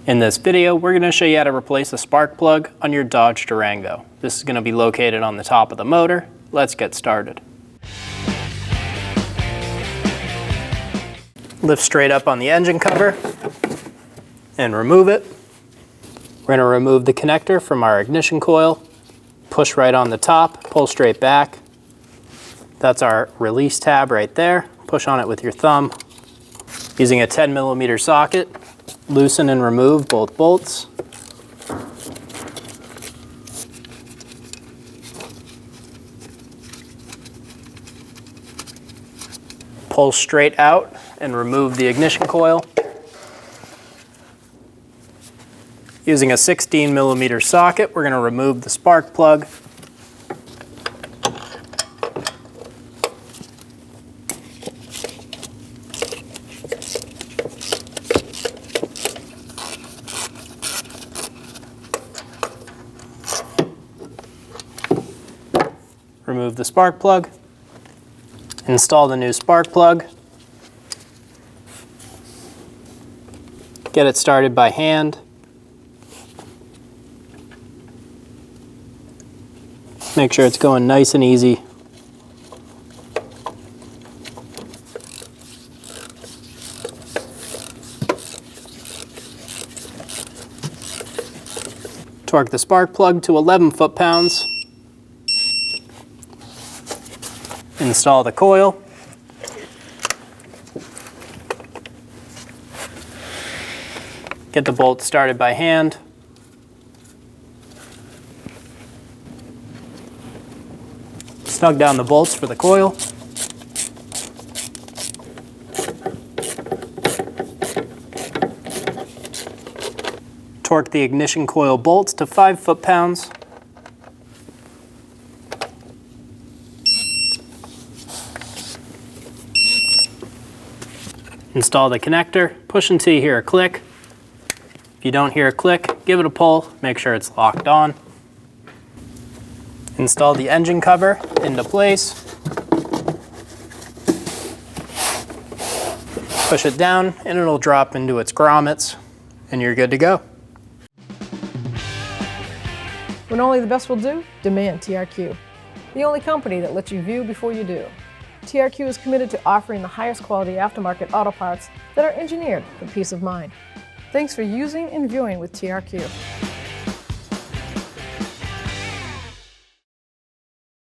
In this video, we're going to show you how to replace a spark plug on your Dodge Durango. This is going to be located on the top of the motor. Let's get started. Lift straight up on the engine cover and remove it. We're going to remove the connector from our ignition coil. Push right on the top, pull straight back. That's our release tab right there. Push on it with your thumb. Using a 10mm socket, loosen and remove both bolts. Pull straight out and remove the ignition coil. Using a 16mm socket, we're going to remove the spark plug. Remove the spark plug. Install the new spark plug. Get it started by hand. Make sure it's going nice and easy. Torque the spark plug to 11 foot-pounds. Install the coil. Get the bolt started by hand. Snug down the bolts for the coil. Torque the ignition coil bolts to 5 foot-pounds. Install the connector, push until you hear a click. If you don't hear a click, give it a pull, make sure it's locked on. Install the engine cover into place. Push it down and it'll drop into its grommets and you're good to go. When only the best will do, demand TRQ. The only company that lets you view before you do. TRQ is committed to offering the highest quality aftermarket auto parts that are engineered for peace of mind. Thanks for using and viewing with TRQ.